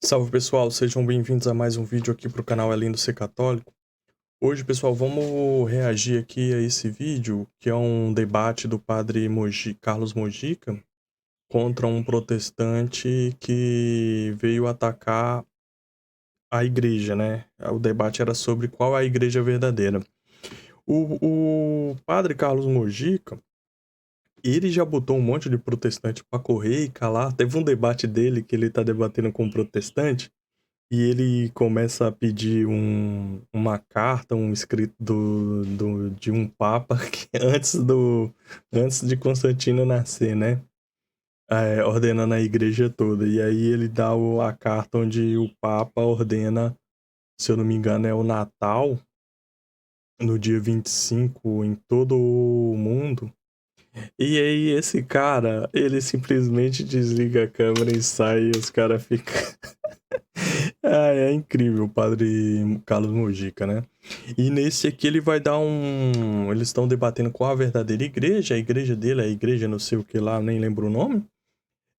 Salve pessoal, sejam bem-vindos a mais um vídeo aqui para o canal É Lindo Ser Católico. Hoje, pessoal, vamos reagir aqui a esse vídeo, que é um debate do padre Carlos Mojica contra um protestante que veio atacar a igreja, né? O debate era sobre qual é a igreja verdadeira. O padre Carlos Mojica, ele já botou um monte de protestante para correr e calar. Teve um debate dele que ele tá debatendo com um protestante. E ele começa a pedir uma carta, um escrito de um papa que antes de Constantino nascer, né? Ordenando a igreja toda. E aí ele dá a carta onde o papa ordena, se eu não me engano, é o Natal, no dia 25 em todo o mundo. E aí esse cara, ele simplesmente desliga a câmera e sai e os caras ficam... É incrível o padre Carlos Mojica, né? E nesse aqui ele vai dar um... Eles estão debatendo qual a verdadeira igreja. A igreja dele, a igreja não sei o que lá, nem lembro o nome.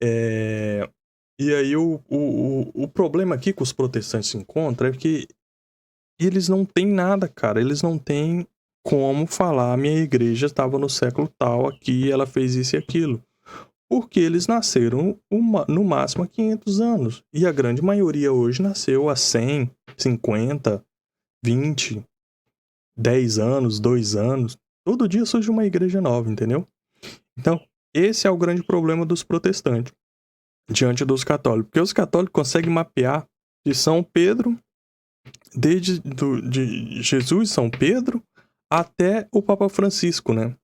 E aí o problema aqui que os protestantes se encontram é que eles não têm nada, cara. Eles não têm como falar: minha igreja estava no século tal aqui, ela fez isso e aquilo. Porque eles nasceram no máximo há 500 anos. E a grande maioria hoje nasceu há 100, 50, 20, 10 anos, 2 anos. Todo dia surge uma igreja nova, entendeu? Então, esse é o grande problema dos protestantes diante dos católicos. Porque os católicos conseguem mapear de São Pedro, de Jesus, São Pedro, até o Papa Francisco, né?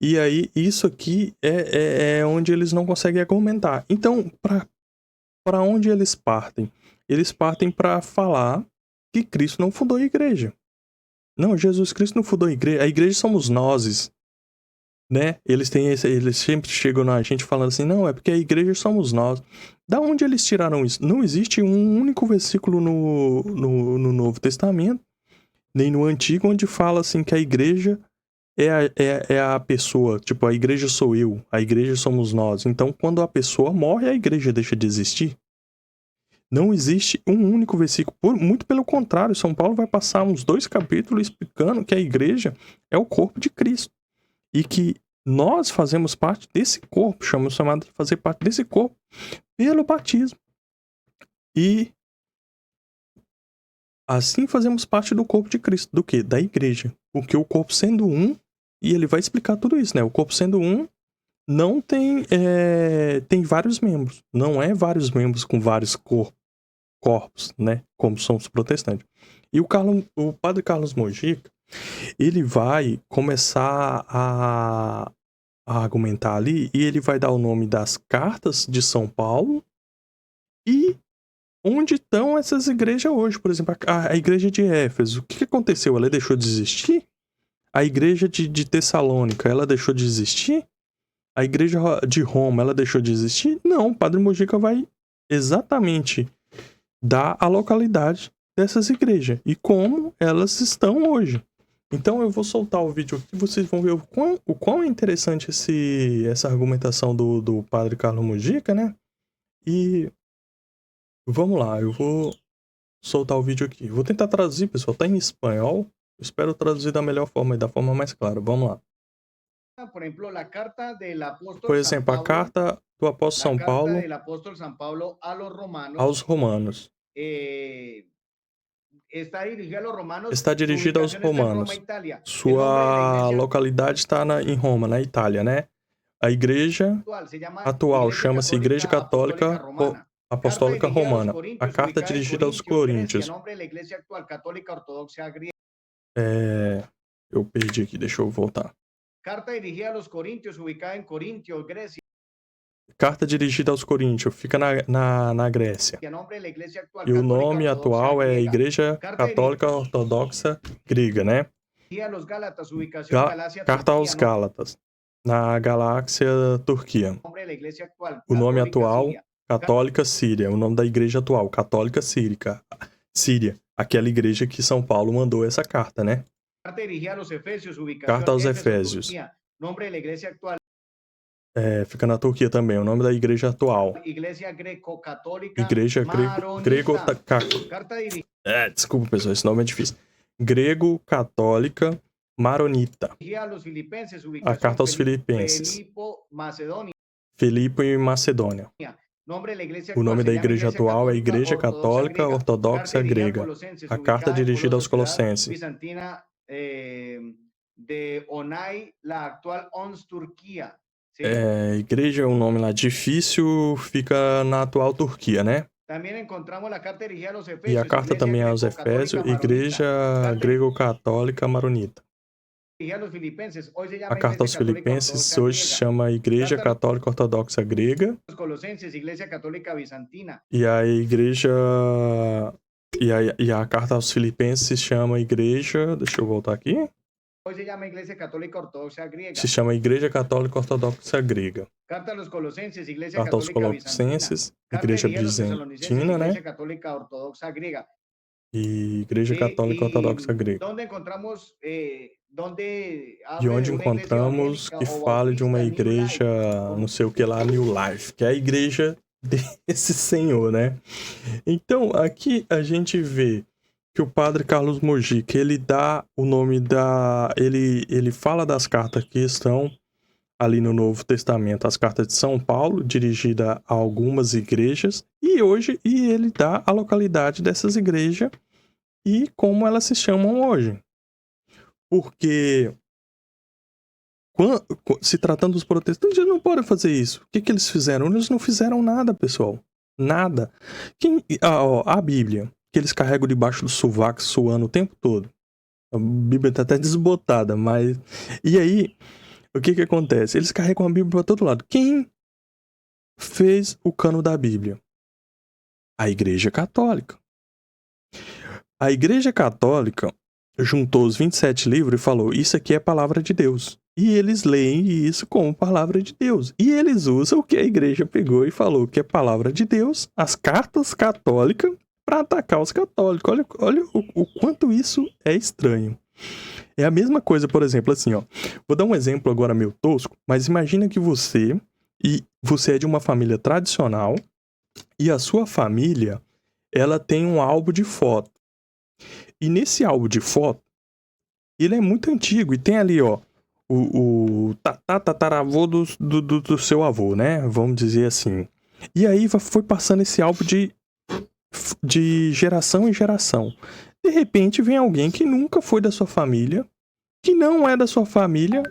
E aí, isso aqui é onde eles não conseguem argumentar. Então, para onde eles partem? Eles partem para falar que Cristo não fundou a igreja. Não, Jesus Cristo não fundou a igreja somos nós, né? Eles sempre chegam na gente falando assim: não, é porque a igreja somos nós. Da onde eles tiraram isso? Não existe um único versículo no Novo Testamento, nem no Antigo, onde fala assim que a igreja é a pessoa, tipo, a igreja sou eu, a igreja somos nós. Então, quando a pessoa morre, a igreja deixa de existir. Não existe um único versículo. Muito pelo contrário, São Paulo vai passar uns 2 capítulos explicando que a igreja é o corpo de Cristo. E que nós fazemos parte desse corpo, chamado de fazer parte desse corpo pelo batismo. E assim fazemos parte do corpo de Cristo. Do quê? Da igreja. Porque o corpo sendo um, e ele vai explicar tudo isso, né? O corpo sendo um, não tem, tem vários membros. Não é vários membros com vários corpos, né? Como são os protestantes. E o padre Carlos Mojica, ele vai começar a argumentar ali, e ele vai dar o nome das cartas de São Paulo e onde estão essas igrejas hoje. Por exemplo, a igreja de Éfeso. O que aconteceu? Ela deixou de existir? A igreja de Tessalônica, ela deixou de existir? A igreja de Roma, ela deixou de existir? Não, o padre Mojica vai exatamente dar a localidade dessas igrejas e como elas estão hoje. Então eu vou soltar o vídeo aqui, vocês vão ver o quão é interessante essa argumentação do padre Carlos Mojica, né? E vamos lá, eu vou soltar o vídeo aqui. Vou tentar traduzir, pessoal, tá em espanhol. Espero traduzir da melhor forma e da forma mais clara. Vamos lá. Por exemplo, a carta do apóstolo São Paulo aos Romanos. Está dirigida aos romanos. Sua localidade está em Roma, na Itália, né? A igreja atual chama-se Igreja Católica Apostólica Romana. A carta é dirigida aos Coríntios. Eu perdi aqui, deixa eu voltar. Carta dirigida aos Coríntios, fica na Grécia. E o nome atual é Igreja Católica Ortodoxa Grega, né? Carta aos Gálatas, na Galáxia Turquia. O nome atual, Católica Síria. O nome da igreja atual, Católica Sírica. Síria, aquela igreja que São Paulo mandou essa carta, né? Carta aos Efésios. Fica na Turquia também, o nome da igreja atual. Igreja Greco-Católica Igreja Maronita. Carta dirigida desculpa, pessoal, esse nome é difícil. Grego-Católica Maronita. a los filipenses, A ubicación carta aos Filipenses. Filipo, Filipe Macedonia. e Macedônia. Nombre de la iglesia O nome actual da se llama igreja atual é Igreja Católica Ortodoxa Carta dirigida a Grega. Colosenses, A carta ubicada en dirigida aos Coloso, ciudad Colossenses. bizantina de Onay, la actual Ons, Turquia. ¿Sí? Igreja é um nome lá difícil, fica na atual Turquia, né? Também encontramos a carta dirigida a los Efesios. E a carta também aos Efésios, Igreja Grego-Católica Maronita. A carta aos Filipenses hoje se chama Igreja Católica Ortodoxa Grega. E a igreja... E a carta aos Filipenses se chama Igreja... Deixa eu voltar aqui. Hoje se chama Igreja Católica Ortodoxa Grega. Se chama Igreja Católica Ortodoxa Grega. Carta aos Colossenses, Igreja Carta aos Católica Colossenses, Igreja Bizantina, né? Igreja Católica Ortodoxa Grega. E Igreja Católica Ortodoxa Grega. Onde encontramos... De onde encontramos que fala de uma igreja, não sei o que lá, New Life, que é a igreja desse senhor, né? Então, aqui a gente vê que o padre Carlos Mojica, ele dá o nome da... Ele fala das cartas que estão ali no Novo Testamento, as cartas de São Paulo, dirigida a algumas igrejas, e ele dá a localidade dessas igrejas e como elas se chamam hoje. Porque, se tratando dos protestantes, eles não podem fazer isso. O que eles fizeram? Eles não fizeram nada, pessoal. Nada. A Bíblia, que eles carregam debaixo do sovaco, suando o tempo todo. A Bíblia tá até desbotada, mas... E aí, o que acontece? Eles carregam a Bíblia para todo lado. Quem fez o cano da Bíblia? A Igreja Católica. A Igreja Católica juntou os 27 livros e falou, isso aqui é a palavra de Deus. E eles leem isso como palavra de Deus. E eles usam o que a igreja pegou e falou que é palavra de Deus, as cartas católicas, para atacar os católicos. Olha o quanto isso é estranho. É a mesma coisa, por exemplo, assim, ó. Vou dar um exemplo agora meio tosco, mas imagina que você é de uma família tradicional e a sua família, ela tem um álbum de foto. E nesse álbum de foto, ele é muito antigo e tem ali, ó, o tataravô do seu avô, né? Vamos dizer assim. E aí foi passando esse álbum de geração em geração. De repente vem alguém que nunca foi da sua família, que não é da sua família,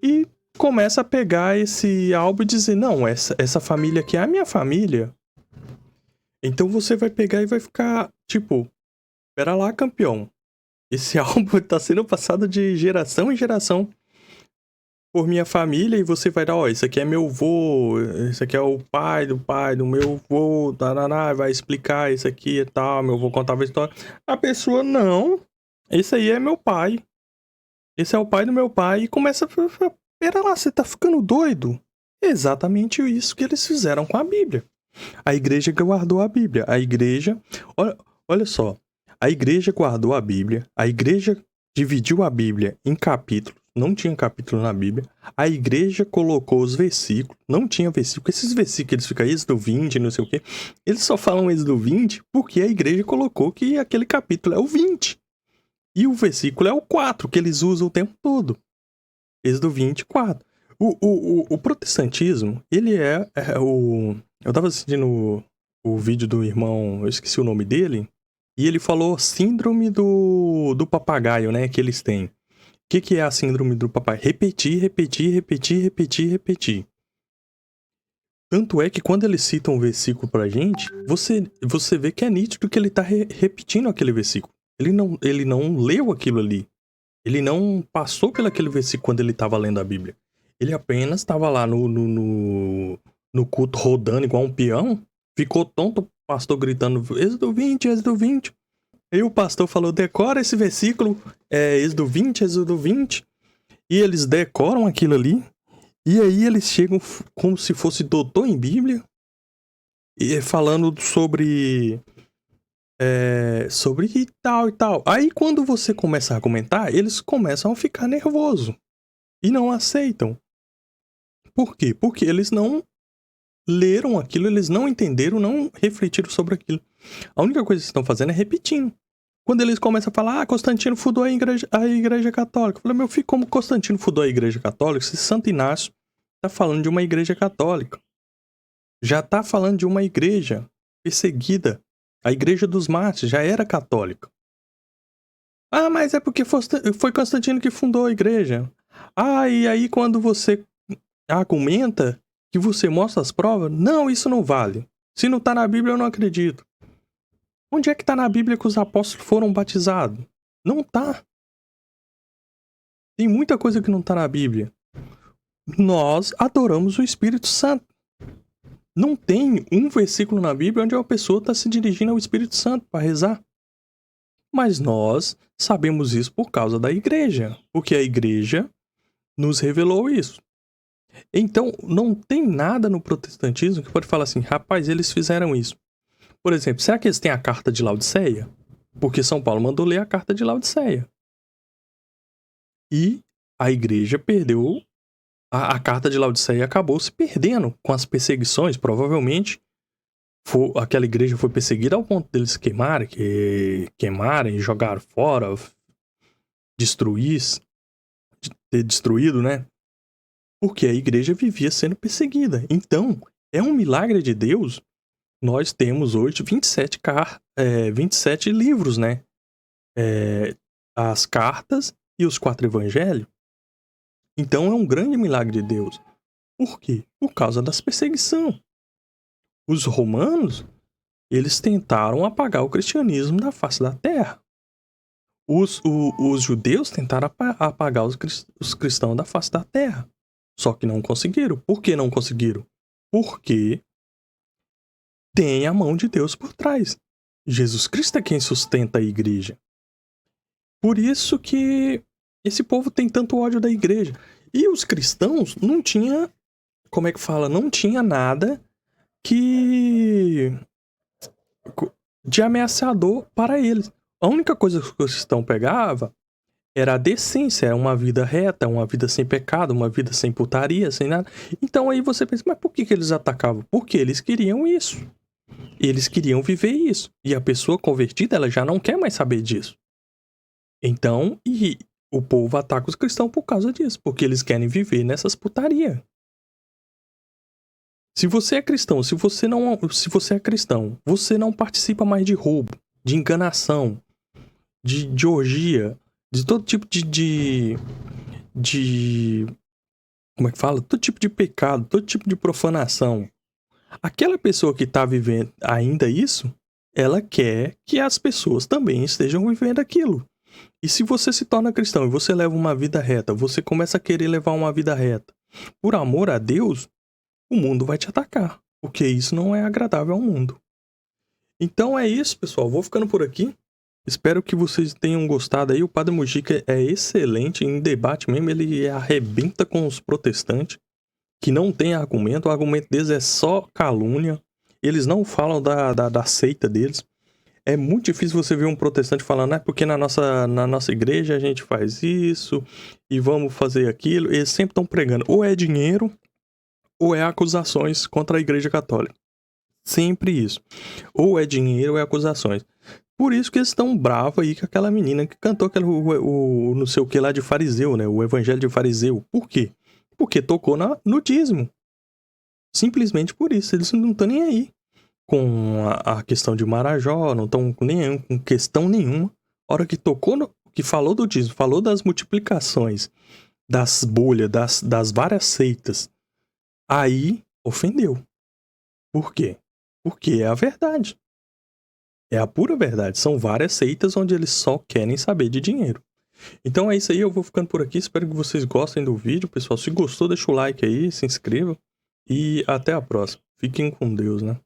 e começa a pegar esse álbum e dizer, não, essa família aqui é a minha família. Então você vai pegar e vai ficar, tipo... Pera lá, campeão. Esse álbum tá sendo passado de geração em geração por minha família e você vai dar, ó, esse aqui é meu vô, esse aqui é o pai do meu vô, vai explicar isso aqui e tal, meu vô contava a história. A pessoa, não, esse aí é meu pai. Esse é o pai do meu pai e começa a... Pera lá, você tá ficando doido? É exatamente isso que eles fizeram com a Bíblia. A igreja guardou a Bíblia. A igreja... Olha só. A igreja guardou a Bíblia, a igreja dividiu a Bíblia em capítulos, não tinha capítulo na Bíblia, a igreja colocou os versículos, não tinha versículo, esses versículos eles ficam Êxodo 20, não sei o quê, eles só falam Êxodo 20 porque a igreja colocou que aquele capítulo é o 20, e o versículo é o 4, que eles usam o tempo todo, Êxodo 24. O protestantismo, ele eu tava assistindo o vídeo do irmão, eu esqueci o nome dele, e ele falou síndrome do papagaio, né, que eles têm. O que é a síndrome do papagaio? Repetir. Tanto é que quando eles citam um versículo pra gente, você vê que é nítido que ele tá repetindo aquele versículo. Ele não leu aquilo ali. Ele não passou pelo aquele versículo quando ele tava lendo a Bíblia. Ele apenas tava lá no culto rodando igual um peão, ficou tonto, o pastor gritando, Êxodo 20, Êxodo 20. Aí o pastor falou, decora esse versículo, Êxodo 20, Êxodo 20. E eles decoram aquilo ali. E aí eles chegam como se fosse doutor em Bíblia. E falando sobre e tal e tal. Aí quando você começa a argumentar, eles começam a ficar nervosos. E não aceitam. Por quê? Porque eles não leram aquilo, eles não entenderam, não refletiram sobre aquilo. A única coisa que estão fazendo é repetindo. Quando eles começam a falar, Constantino fundou a igreja católica. Eu falei, meu filho, como Constantino fundou a igreja católica, se Santo Inácio tá falando de uma igreja católica? Já tá falando de uma igreja perseguida. A igreja dos mártires já era católica. Ah, mas é porque foi Constantino que fundou a igreja. Ah, e aí quando você argumenta que você mostra as provas, não, isso não vale. Se não tá na Bíblia, eu não acredito. Onde é que tá na Bíblia que os apóstolos foram batizados? Não tá. Tem muita coisa que não tá na Bíblia. Nós adoramos o Espírito Santo. Não tem um versículo na Bíblia onde uma pessoa está se dirigindo ao Espírito Santo para rezar. Mas nós sabemos isso por causa da igreja. Porque a igreja nos revelou isso. Então, não tem nada no protestantismo que pode falar assim, rapaz, eles fizeram isso. Por exemplo, será que eles têm a carta de Laodiceia? Porque São Paulo mandou ler a carta de Laodiceia. E a igreja perdeu, a carta de Laodiceia acabou se perdendo com as perseguições. Provavelmente, aquela igreja foi perseguida ao ponto deles queimarem, jogar fora, ter destruído, né? Porque a igreja vivia sendo perseguida. Então, é um milagre de Deus. Nós temos hoje 27 livros, né? As cartas e os 4 evangelhos. Então é um grande milagre de Deus. Por quê? Por causa das perseguições. Os romanos, eles tentaram apagar o cristianismo da face da terra. Os judeus tentaram apagar os cristãos da face da terra. Só que não conseguiram. Por que não conseguiram? Porque tem a mão de Deus por trás. Jesus Cristo é quem sustenta a igreja. Por isso que esse povo tem tanto ódio da igreja. E os cristãos não tinha, como é que fala? Não tinha nada de ameaçador para eles. A única coisa que o cristão pegava era a decência, era uma vida reta, uma vida sem pecado, uma vida sem putaria, sem nada. Então aí você pensa, mas por que eles atacavam? Porque eles queriam isso. Eles queriam viver isso. E a pessoa convertida, ela já não quer mais saber disso. Então, e o povo ataca os cristãos por causa disso, porque eles querem viver nessas putarias. Se você é cristão, se você é cristão, você não participa mais de roubo, de enganação, de orgia, de todo tipo de como é que fala? Todo tipo de pecado, todo tipo de profanação. Aquela pessoa que está vivendo ainda isso, ela quer que as pessoas também estejam vivendo aquilo. E se você se torna cristão e você leva uma vida reta, você começa a querer levar uma vida reta, por amor a Deus, o mundo vai te atacar, porque isso não é agradável ao mundo. Então é isso, pessoal. Vou ficando por aqui. Espero que vocês tenham gostado aí. O Padre Mojica é excelente em debate mesmo. Ele arrebenta com os protestantes, que não tem argumento. O argumento deles é só calúnia. Eles não falam da seita deles. É muito difícil você ver um protestante falando, porque na nossa igreja a gente faz isso e vamos fazer aquilo. Eles sempre estão pregando. Ou é dinheiro, ou é acusações contra a igreja católica. Sempre isso. Ou é dinheiro, ou é acusações. Por isso que eles estão bravos aí com aquela menina que cantou o não sei o que lá de fariseu, né? O evangelho de fariseu. Por quê? Porque tocou no dízimo. Simplesmente por isso. Eles não estão nem aí com a questão de Marajó, não estão nem com questão nenhuma. A hora que tocou, que falou do dízimo, falou das multiplicações, das bolhas, das várias seitas, aí ofendeu. Por quê? Porque é a verdade. É a pura verdade. São várias seitas onde eles só querem saber de dinheiro. Então é isso aí, eu vou ficando por aqui. Espero que vocês gostem do vídeo, pessoal. Se gostou, deixa o like aí, se inscreva. E até a próxima. Fiquem com Deus, né?